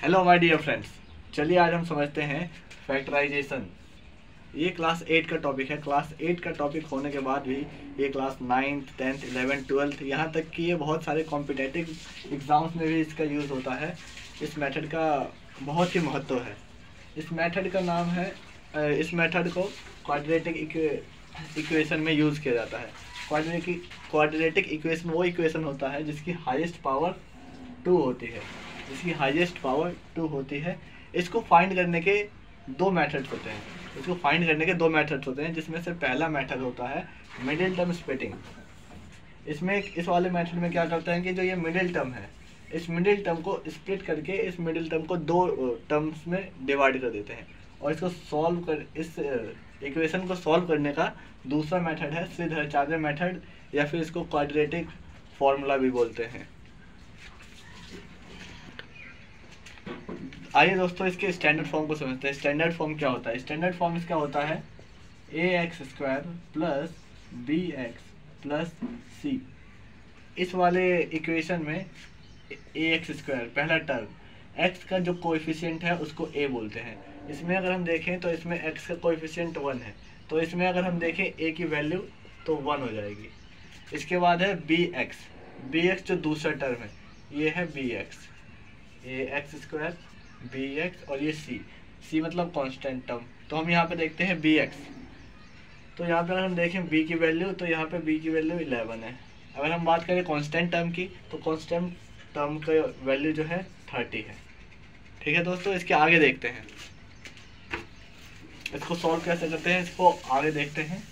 Hello my dear friends, चलिए आज हम समझते हैं फैक्टराइजेशन। ये क्लास 8 का टॉपिक है। क्लास 8 का टॉपिक होने के बाद भी ये class 9th 10th 11th 12th यहाँ तक कि ये बहुत सारे कॉम्पिटेटिव एग्ज़ाम्स में भी इसका यूज़ होता है। इस मेथड का बहुत ही महत्व है। इस मेथड का नाम है इस मेथड को क्वाड्रेटिक इक्वेशन में यूज़ किया जाता है। क्वाड्रेटिक इक्वेशन वो इक्वेशन होता है जिसकी हाईएस्ट पावर 2 होती है। इसको फाइंड करने के दो मेथड्स होते हैं जिसमें से पहला मेथड होता है मिडिल टर्म स्प्लिटिंग। इसमें इस वाले मेथड में क्या करते हैं कि जो ये मिडिल टर्म है, इस मिडिल टर्म को स्प्लिट करके इस मिडिल टर्म को दो टर्म्स में डिवाइड कर देते हैं और इस इक्वेशन को सॉल्व करने का दूसरा मेथड है श्रीधराचार्य मेथड, या फिर इसको क्वाड्रेटिक फॉर्मूला भी बोलते हैं। आइए दोस्तों इसके स्टैंडर्ड फॉर्म को समझते हैं। स्टैंडर्ड फॉर्म क्या होता है? स्टैंडर्ड फॉर्म इसका होता है ax² plus bx plus c। इस वाले इक्वेशन में ax² पहला टर्म, x का जो कोएफिशिएंट है उसको a बोलते हैं। इसमें अगर हम देखें तो इसमें x का कोएफिशिएंट 1 है, तो इसमें अगर हम देखें a की वैल्यू तो 1 हो जाएगी। इसके बाद है bx जो दूसरा टर्म है, ये है bx, ax² bx और ये c मतलब कांस्टेंट टर्म। तो हम यहाँ पे देखते हैं bx, तो यहाँ पे अगर हम देखें b की वैल्यू तो यहाँ पे b की वैल्यू 11 है। अगर हम बात करें कांस्टेंट टर्म की तो कांस्टेंट टर्म का वैल्यू जो है 30 है। ठीक है दोस्तों, इसके आगे देखते हैं इसको सॉल्व कैसे करते हैं, इसको आगे देखते हैं।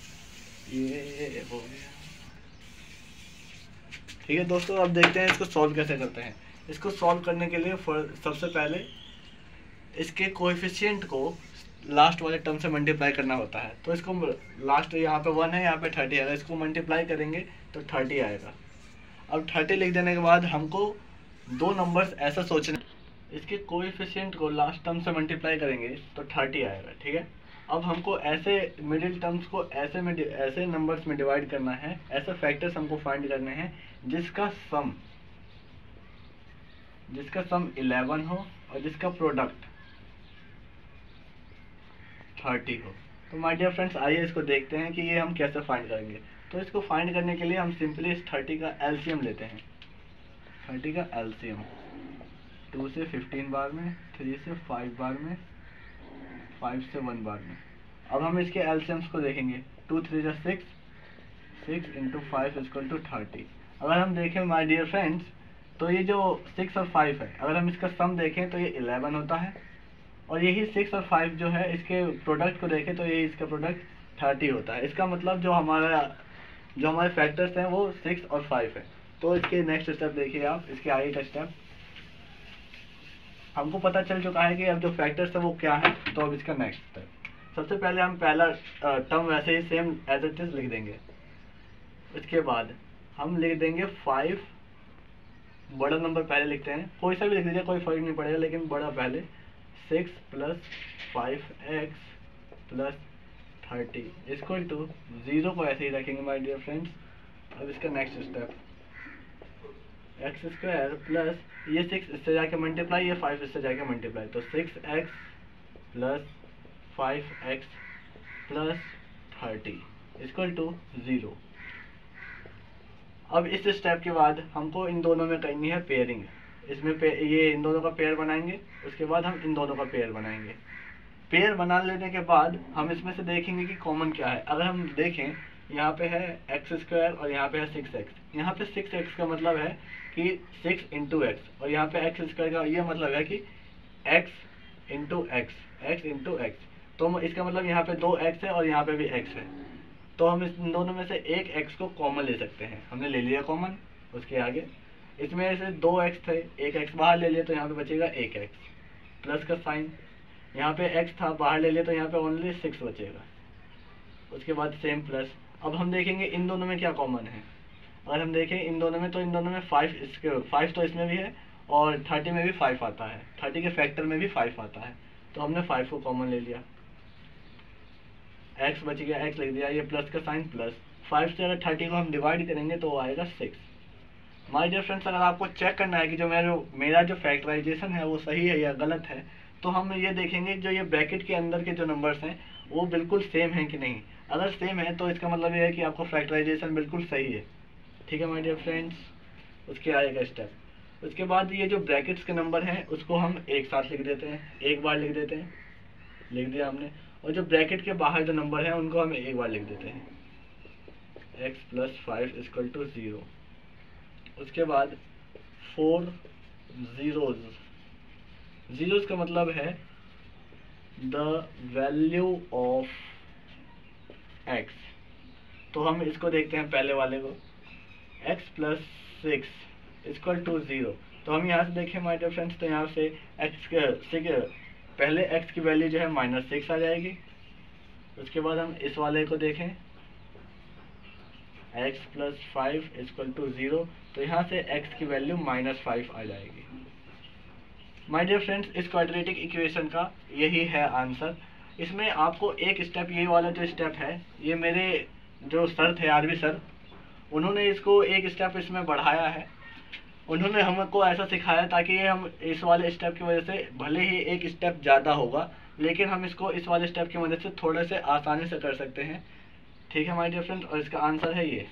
ये हो गया। ठीक है दोस्तों, अब देखते हैं इसको सॉल्व कैसे करते हैं। इसको सॉल्व करने के लिए सबसे पहले इसके कोएफिशिएंट को लास्ट वाले टर्म से मल्टीप्लाई करना होता है। तो इसको लास्ट यहाँ पे 1 है, यहाँ पे 30 है, इसको मल्टीप्लाई करेंगे तो 30 आएगा। अब 30 लिख देने के बाद हमको दो नंबर्स ऐसा सोचना, इसके कोएफिशिएंट को लास्ट टर्म से मल्टीप्लाई करेंगे तो 30 आएगा। ठीक है, अब हमको ऐसे मिडिल टर्म्स को ऐसे नंबर्स में डिवाइड करना है, ऐसे फैक्टर्स हमको फाइंड करने हैं जिसका सम 11 हो और जिसका प्रोडक्ट 30 हो। तो माय डियर फ्रेंड्स, आइए इसको देखते हैं कि ये हम कैसे फाइंड करेंगे। तो इसको फाइंड करने के लिए हम सिंपली इस 30 का एलसीएम लेते हैं। 30 का एलसीएम 2 से 15 बार में, 3 से 5 बार में, 5 से 1 बार में। अब हम इसके एलसीएम्स को देखेंगे। 2 3 जा 6, 6 इंटू 5 इक्वल टू 30। अगर हम देखें माय डियर फ्रेंड्स, तो ये जो 6 और 5 है, अगर हम इसका सम देखें तो ये 11 होता है, और यही 6 और 5 जो है इसके प्रोडक्ट को देखें तो ये इसका प्रोडक्ट 30 होता है। इसका मतलब जो हमारे फैक्टर्स हैं वो 6 और 5 है। तो इसके नेक्स्ट स्टेप देखिए आप, इसके आगे का स्टेप हमको पता चल चुका है कि अब जो फैक्टर्स है वो क्या है। तो अब इसका नेक्स्ट स्टेप, सबसे पहले हम पहला टर्म वैसे ही सेम एज इट इज लिख देंगे। इसके बाद हम लिख देंगे 5, बड़ा नंबर पहले लिखते हैं, कोई सा भी लिख दीजिए, कोई फर्क नहीं पड़ेगा, लेकिन बड़ा पहले। 6 plus 5x plus 30 equal to 0 को ऐसे ही रखेंगे माय डियर फ्रेंड्स। अब इसका नेक्स्ट स्टेप, x² प्लस ये 6 इससे जाके मल्टीप्लाई, ये 5 इससे जाके मल्टीप्लाई, तो 6x plus 5x plus 30 equal to 0। अब इस स्टेप के बाद हमको इन दोनों में करनी है पेयरिंग। इसमें ये इन दोनों का पेयर बनाएंगे, उसके बाद हम इन दोनों का पेयर बनाएंगे। पेयर बना लेने के बाद हम इसमें से देखेंगे कि कॉमन क्या है। अगर हम देखें, यहाँ पे है x² और यहाँ पे है 6x। यहाँ पे 6x का मतलब है कि 6 इंटू एक्स, और यहाँ पे x² का ये मतलब है कि x इंटू एक्स। तो इसका मतलब यहाँ पे 2x है और यहाँ पे भी x है। तो हम इन दोनों में से एक x को कॉमन ले सकते हैं। हमने ले लिया कॉमन। उसके आगे इसमें से 2x थे, एक x बाहर ले लिया तो यहाँ पे बचेगा 1x प्लस का साइन। यहाँ पे x था, बाहर ले लिया तो यहाँ पे ओनली 6 बचेगा। उसके बाद सेम प्लस। अब हम देखेंगे इन दोनों में क्या कॉमन है। अगर हम देखें इन दोनों में, तो इन दोनों में 5 तो इसमें भी है और 30 में भी 5 आता है, 30 के फैक्टर में भी 5 आता है। तो हमने 5 को कॉमन ले लिया, x बच गया, x लिख दिया, ये प्लस का साइन प्लस। 5 से अगर 30 को हम डिवाइड करेंगे तो आएगा 6। माय डियर फ्रेंड्स, अगर आपको चेक करना है कि जो मेरा जो फैक्टराइजेशन है वो सही है या गलत है, तो हम ये देखेंगे जो ये ब्रैकेट के अंदर के जो नंबर्स हैं वो बिल्कुल सेम हैं कि नहीं। अगर सेम है तो इसका मतलब ये है कि आपको फैक्टराइजेशन बिल्कुल सही है। ठीक है माय डियर फ्रेंड्स, उसके आएगा स्टेप। उसके बाद ये जो ब्रैकेट्स के नंबर हैं उसको हम एक साथ लिख देते हैं, एक बार लिख देते हैं, लिख दिया हमने। और जो ब्रैकेट के बाहर जो नंबर हैं उनको हम एक बार लिख देते हैं, x + 5 = 0। उसके बाद 4 zeros का मतलब है द वैल्यू ऑफ x। तो हम इसको देखते हैं पहले वाले को, x + 6 = 0। तो हम यहाँ से देखें माय डियर फ्रेंड्स, तो यहाँ से पहले x की वैल्यू जो है -6 आ जाएगी। उसके बाद हम इस वाले को देखें, x + 5 = 0, तो यहाँ से x की वैल्यू -5 आ जाएगी। माय डियर फ्रेंड्स, इस क्वाड्रेटिक इक्वेशन का यही है आंसर। इसमें आपको एक स्टेप, ये वाला जो स्टेप है, ये मेरे जो सर थे आरवी सर, उन्होंने इसको एक स्टेप इसमें बढ़ाया है। उन्होंने हमको ऐसा सिखाया ताकि ये हम इस वाले स्टेप की वजह से भले ही एक स्टेप ज़्यादा होगा, लेकिन हम इसको इस वाले स्टेप की मदद से थोड़े से आसानी से कर सकते हैं। ठीक है माय डियर फ्रेंड्स, और इसका आंसर है ये।